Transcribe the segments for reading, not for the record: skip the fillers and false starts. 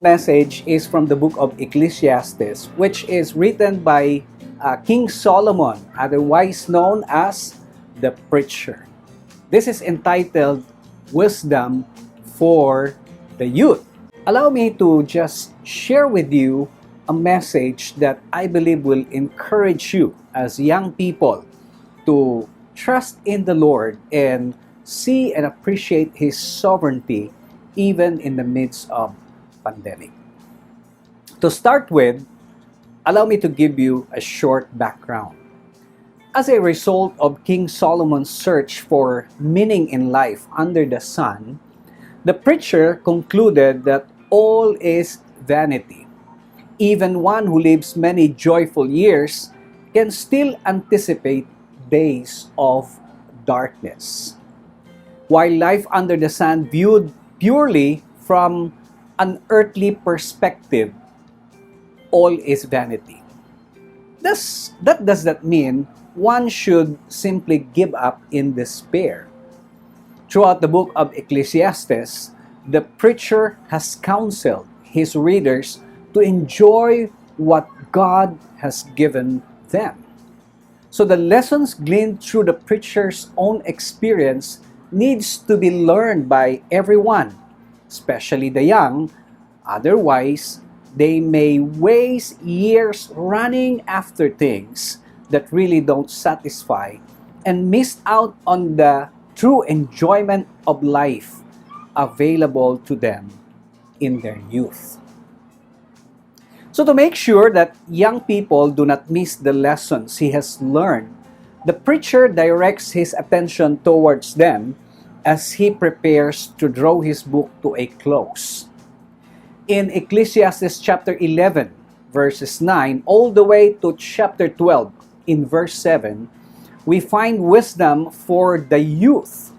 Message is from the book of Ecclesiastes, which is written by King Solomon, otherwise known as the Preacher. This is entitled Wisdom for the Youth. Allow me to just share with you a message that I believe will encourage you as young people to trust in the Lord and see and appreciate His sovereignty even in the midst of pandemic. To start with, allow me to give you a short background. As a result of King Solomon's search for meaning in life under the sun, the preacher concluded that all is vanity. Even one who lives many joyful years can still anticipate days of darkness. While life under the sun viewed purely from an earthly perspective, all is vanity. That does not mean one should simply give up in despair. Throughout the book of Ecclesiastes, the preacher has counseled his readers to enjoy what God has given them. So the lessons gleaned through the preacher's own experience needs to be learned by everyone, especially the young. Otherwise, they may waste years running after things that really don't satisfy and miss out on the true enjoyment of life available to them in their youth. So to make sure that young people do not miss the lessons he has learned, the preacher directs his attention towards them as he prepares to draw his book to a close. In Ecclesiastes chapter 11, verses 9, all the way to chapter 12, in verse 7, we find wisdom for the youth.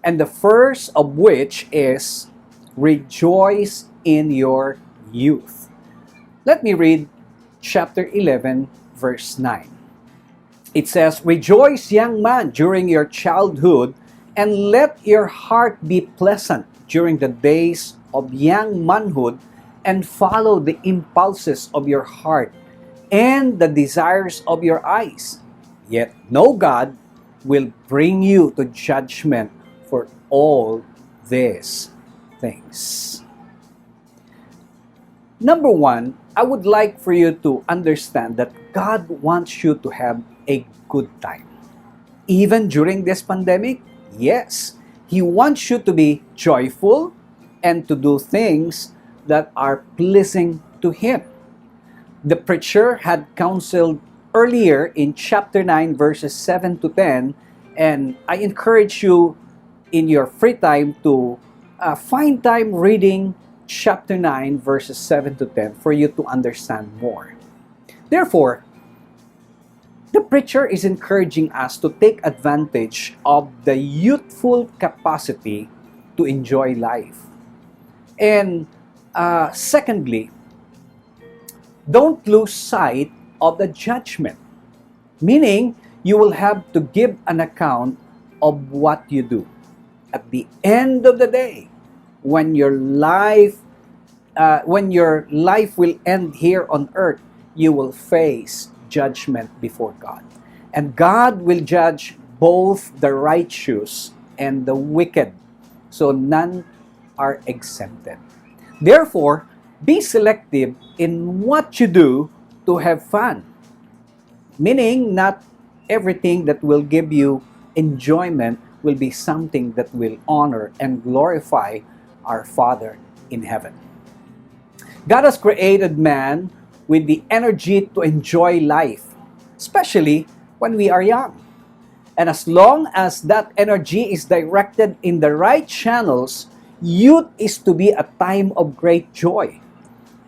And the first of which is, rejoice in your youth. Let me read chapter 11, verse 9. It says, rejoice, young man, during your childhood, and let your heart be pleasant during the days of young manhood, and follow the impulses of your heart and the desires of your eyes. Yet no God will bring you to judgment for all these things. Number one, I would like for you to understand that God wants you to have a good time. Even during this pandemic, yes, He wants you to be joyful and to do things that are pleasing to Him. The preacher had counseled earlier in chapter 9, verses 7 to 10, and I encourage you in your free time to find time reading chapter 9, verses 7 to 10 for you to understand more. Therefore, the preacher is encouraging us to take advantage of the youthful capacity to enjoy life. And secondly, don't lose sight of the judgment. Meaning, you will have to give an account of what you do. At the end of the day, when your life will end here on earth, you will face judgment before God. And God will judge both the righteous and the wicked. So none are exempted. Therefore, be selective in what you do to have fun. Meaning, not everything that will give you enjoyment will be something that will honor and glorify our Father in heaven. God has created man with the energy to enjoy life, especially when we are young. And as long as that energy is directed in the right channels, youth is to be a time of great joy.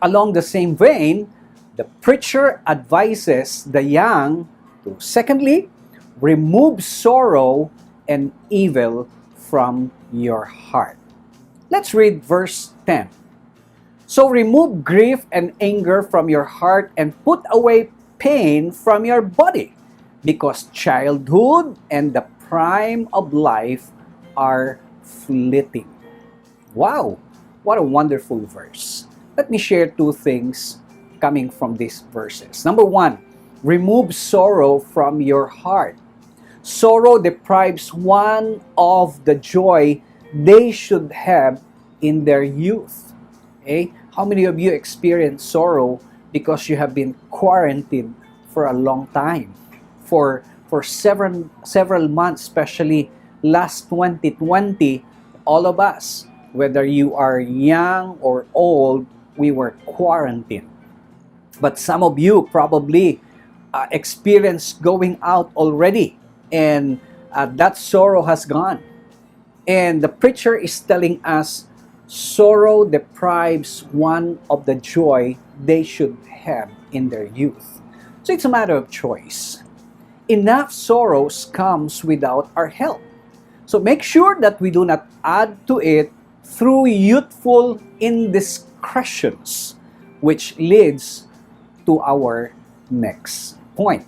Along the same vein, the preacher advises the young to, secondly, remove sorrow and evil from your heart. Let's read verse 10. So remove grief and anger from your heart and put away pain from your body, because childhood and the prime of life are fleeting. Wow, what a wonderful verse. Let me share two things coming from these verses. Number one, remove sorrow from your heart. Sorrow deprives one of the joy they should have in their youth. Okay? How many of you experience sorrow because you have been quarantined for a long time? For several months, especially last 2020, all of us, whether you are young or old, we were quarantined. But some of you probably experienced going out already, and that sorrow has gone. And the preacher is telling us sorrow deprives one of the joy they should have in their youth. So it's a matter of choice. Enough sorrows comes without our help. So make sure that we do not add to it through youthful indiscretions, which leads to our next point.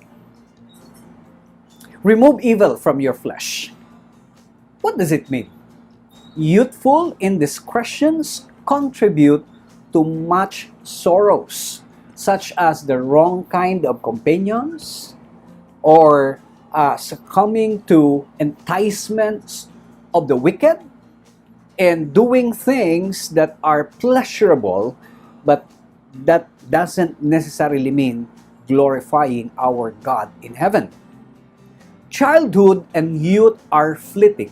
Remove evil from your flesh. What does it mean? Youthful indiscretions contribute to much sorrows, such as the wrong kind of companions, or succumbing to enticements of the wicked, and doing things that are pleasurable, but that doesn't necessarily mean glorifying our God in heaven. Childhood and youth are fleeting.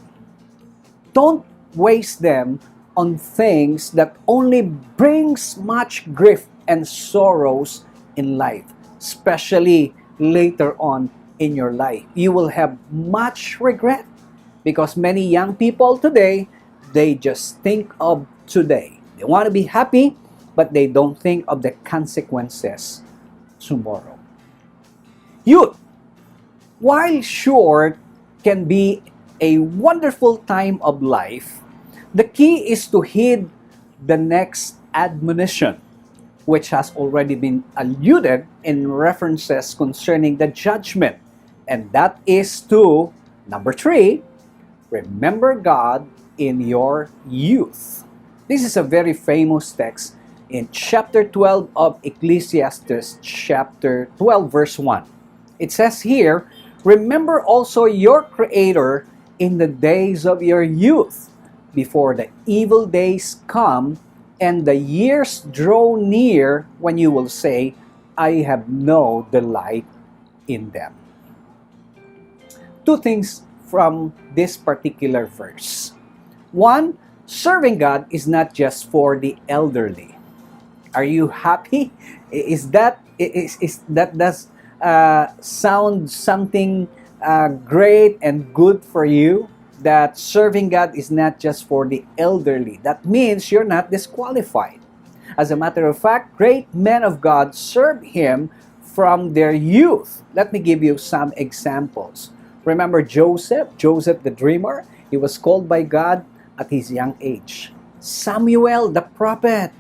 Don't waste them on things that only brings much grief and sorrows in life, especially later on in your life. You will have much regret because many young people today, they just think of today. They want to be happy, but they don't think of the consequences tomorrow. Youth, while short, can be a wonderful time of life. The key is to heed the next admonition, which has already been alluded in references concerning the judgment. And that is to, number 3, remember God in your youth. This is a very famous text in chapter 12 of Ecclesiastes, chapter 12, verse 1. It says here, remember also your Creator in the days of your youth, before the evil days come and the years draw near when you will say, I have no delight in them. Two things from this particular verse. One, serving God is not just for the elderly. Are you happy? Is that does sound something great and good for you? That serving God is not just for the elderly. That means you're not disqualified. As a matter of fact, great men of God serve Him from their youth. Let me give you some examples. Remember Joseph the dreamer? He was called by God at his young age. Samuel the prophet.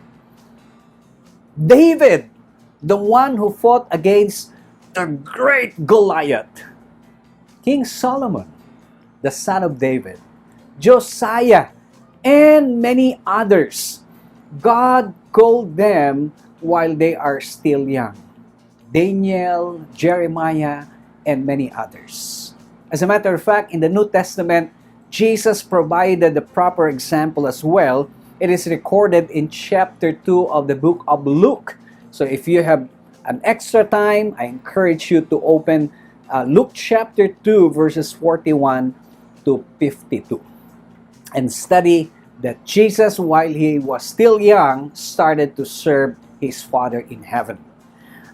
David, the one who fought against the great Goliath. King Solomon, the son of David. Josiah, and many others. God called them while they are still young. Daniel, Jeremiah, and many others. As a matter of fact, in the New Testament, Jesus provided the proper example as well. It is recorded in chapter 2 of the book of Luke. So if you have an extra time, I encourage you to open Luke chapter 2 verses 41 to 52 and study that Jesus, while he was still young, started to serve his Father in heaven.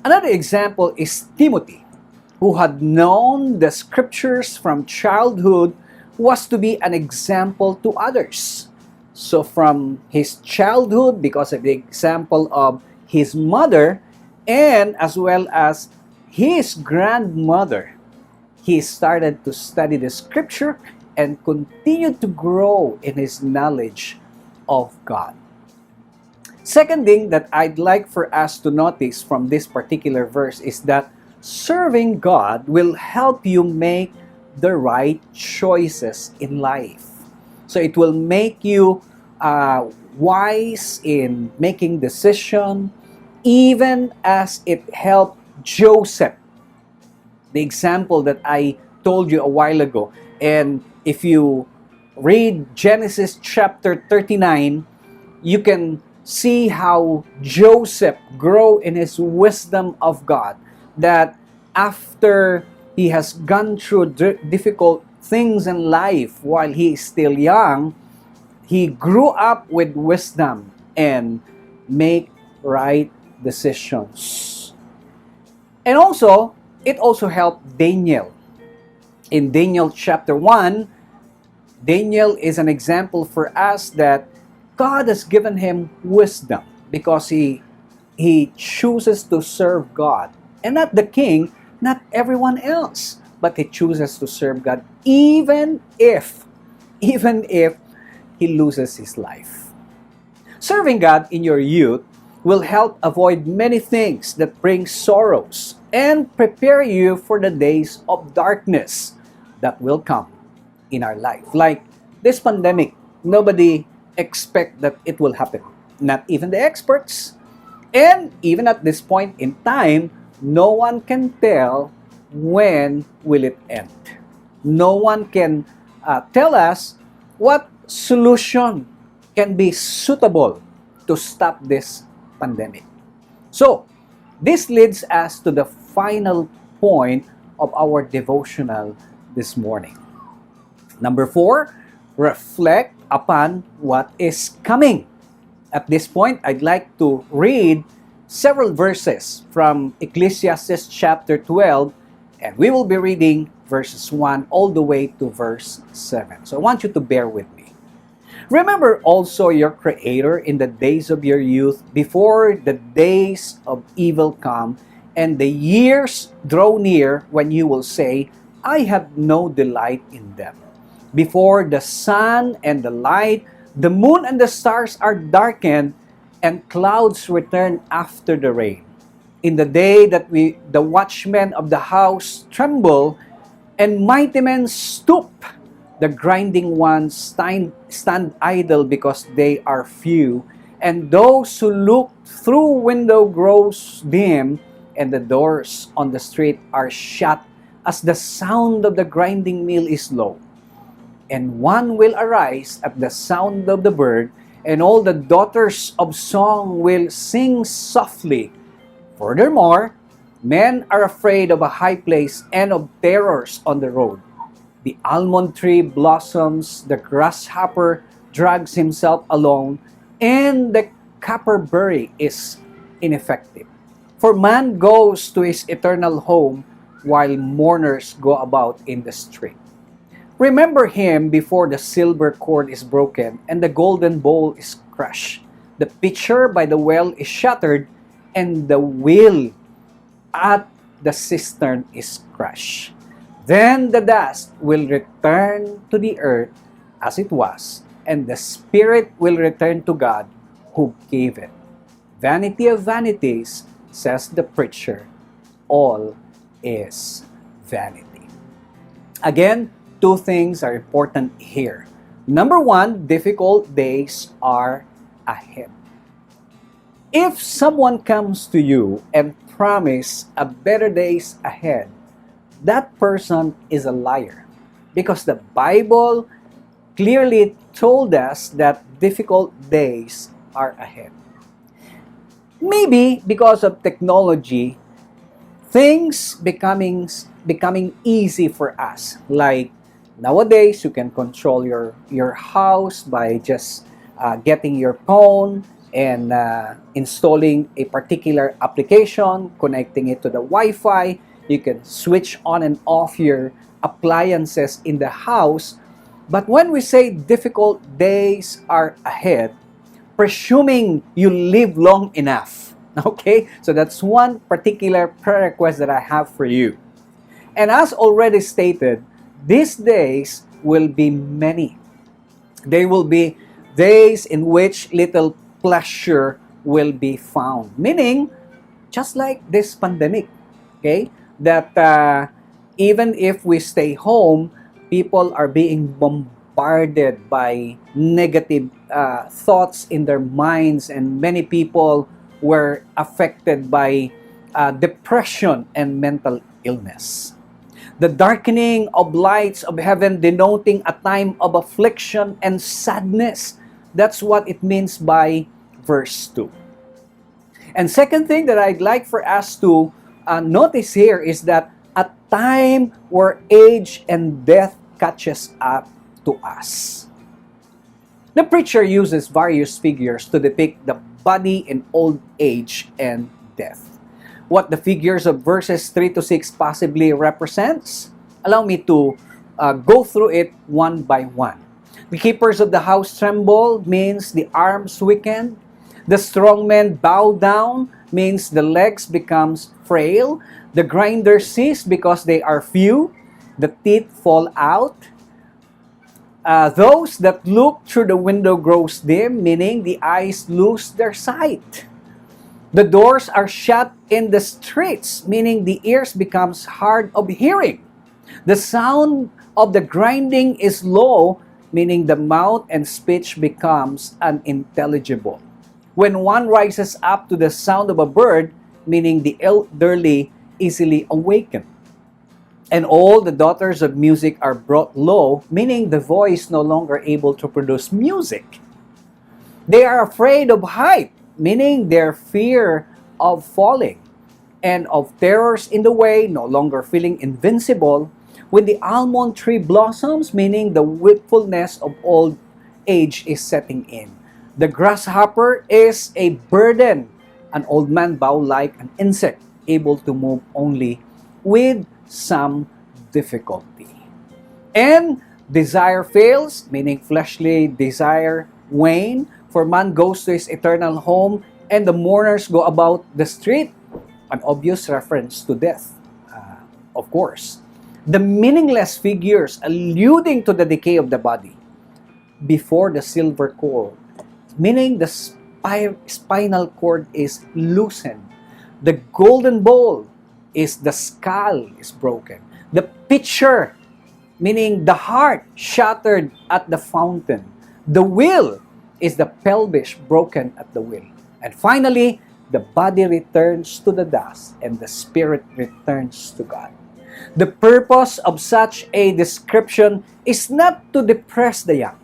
Another example is Timothy, who had known the scriptures from childhood, was to be an example to others. So from his childhood, because of the example of his mother, and as well as his grandmother, he started to study the scripture and continued to grow in his knowledge of God. Second thing that I'd like for us to notice from this particular verse is that serving God will help you make the right choices in life. So it will make you wise in making decision, even as it helped Joseph, the example that I told you a while ago. And if you read Genesis chapter 39, you can see how Joseph grow in his wisdom of God, that after he has gone through difficult things in life while he is still young, he grew up with wisdom and make right decisions. And also, it also helped Daniel. In Daniel chapter 1, Daniel is an example for us that God has given him wisdom because he chooses to serve God. And not the king, not everyone else, but he chooses to serve God even if he loses his life. Serving God in your youth will help avoid many things that bring sorrows and prepare you for the days of darkness that will come in our life. Like this pandemic, nobody expect that it will happen. Not even the experts. And even at this point in time, no one can tell when will it end. No one can tell us what solution can be suitable to stop this pandemic. So, this leads us to the final point of our devotional this morning. Number 4, reflect upon what is coming. At this point, I'd like to read several verses from Ecclesiastes chapter 12, and we will be reading verses 1 all the way to verse 7. So I want you to bear with me. Remember also your Creator in the days of your youth, before the days of evil come, and the years draw near when you will say, I have no delight in them. Before the sun and the light, the moon and the stars are darkened, and clouds return after the rain. In the day that the watchmen of the house tremble, and mighty men stoop, the grinding ones stand idle because they are few, and those who look through window grows dim, and the doors on the street are shut as the sound of the grinding mill is low. And one will arise at the sound of the bird, and all the daughters of song will sing softly. Furthermore, men are afraid of a high place and of terrors on the road. The almond tree blossoms, the grasshopper drags himself along, and the copperberry is ineffective. For man goes to his eternal home, while mourners go about in the street. Remember him before the silver cord is broken and the golden bowl is crushed. The pitcher by the well is shattered, and the wheel at the cistern is crushed. Then the dust will return to the earth as it was, and the spirit will return to God who gave it. Vanity of vanities, says the preacher, all is vanity. Again, two things are important here. Number 1, difficult days are ahead. If someone comes to you and promise a better days ahead, that person is a liar, because the Bible clearly told us that difficult days are ahead. Maybe because of technology, things becoming easy for us. Like nowadays, you can control your house by just getting your phone and installing a particular application, connecting it to the Wi-Fi. You can switch on and off your appliances in the house. But when we say difficult days are ahead, presuming you live long enough. Okay? So that's one particular prayer request that I have for you. And as already stated, these days will be many. They will be days in which little pleasure will be found. Meaning, just like this pandemic, okay? That even if we stay home, people are being bombarded by negative thoughts in their minds, and many people were affected by depression and mental illness. The darkening of lights of heaven denoting a time of affliction and sadness. That's what it means by verse 2. And second thing that I'd like for us to notice here is that a time where age and death catches up to us. The preacher uses various figures to depict the body in old age and death. What the figures of verses 3 to 6 possibly represents, allow me to go through it one by one. The keepers of the house tremble means the arms weaken. The strong men bow down means the legs becomes frail. The grinders cease because they are few. The teeth fall out. Those that look through the window grows dim, meaning the eyes lose their sight. The doors are shut in the streets, meaning the ears becomes hard of hearing. The sound of the grinding is low, meaning the mouth and speech becomes unintelligible. When one rises up to the sound of a bird, meaning the elderly easily awaken. And all the daughters of music are brought low, meaning the voice no longer able to produce music. They are afraid of height, meaning their fear of falling, and of terrors in the way, no longer feeling invincible. When the almond tree blossoms, meaning the wakefulness of old age is setting in. The grasshopper is a burden. An old man bow like an insect, able to move only with some difficulty. And desire fails, meaning fleshly desire wane, for man goes to his eternal home, and the mourners go about the street. An obvious reference to death, of course. The meaningless figures alluding to the decay of the body before the silver cord, meaning the spinal cord is loosened. The golden bowl is the skull is broken. The pitcher, meaning the heart, shattered at the fountain. The will is the pelvis broken at the will. And finally, the body returns to the dust and the spirit returns to God. The purpose of such a description is not to depress the young,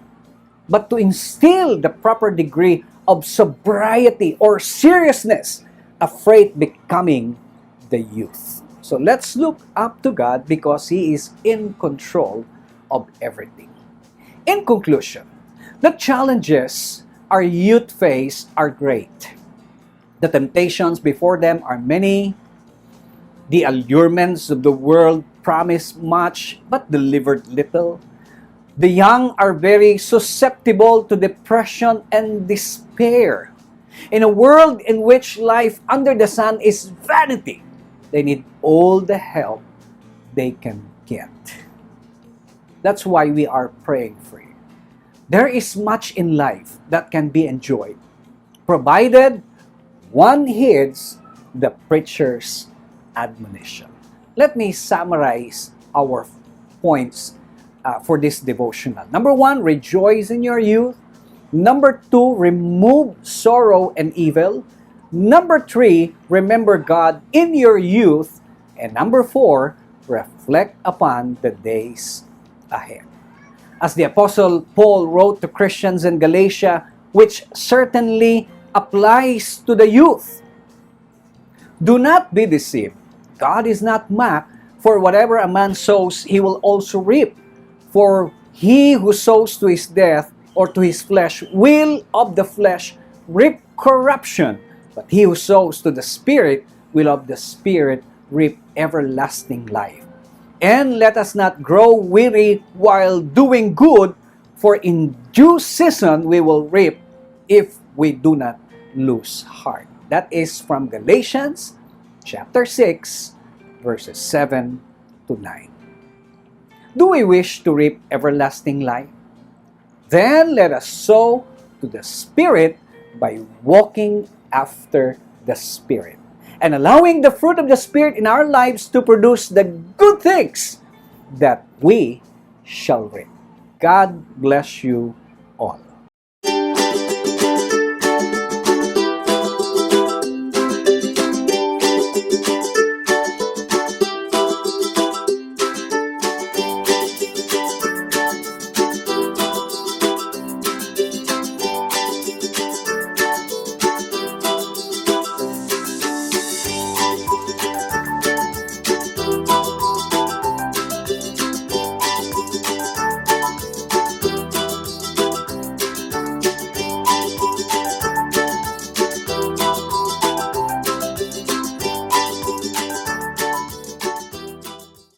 but to instill the proper degree of sobriety or seriousness, afraid becoming the youth. So let's look up to God because He is in control of everything. In conclusion, the challenges our youth face are great. The temptations before them are many. The allurements of the world promise much but delivered little. The young are very susceptible to depression and despair. In a world in which life under the sun is vanity, they need all the help they can get. That's why we are praying for you. There is much in life that can be enjoyed, provided one heeds the preacher's admonition. Let me summarize our points for this devotional. Number 1, rejoice in your youth. Number 2, remove sorrow and evil. Number 3, remember God in your youth. And number 4, reflect upon the days ahead. As the Apostle Paul wrote to Christians in Galatia, which certainly applies to the youth. Do not be deceived. God is not mocked, for whatever a man sows, he will also reap. For he who sows to his death or to his flesh will of the flesh reap corruption. But he who sows to the Spirit will of the Spirit reap everlasting life. And let us not grow weary while doing good, for in due season we will reap if we do not lose heart. That is from Galatians chapter 6, verses 7 to 9. Do we wish to reap everlasting life? Then let us sow to the Spirit by walking after the Spirit and allowing the fruit of the Spirit in our lives to produce the good things that we shall reap. God bless you all.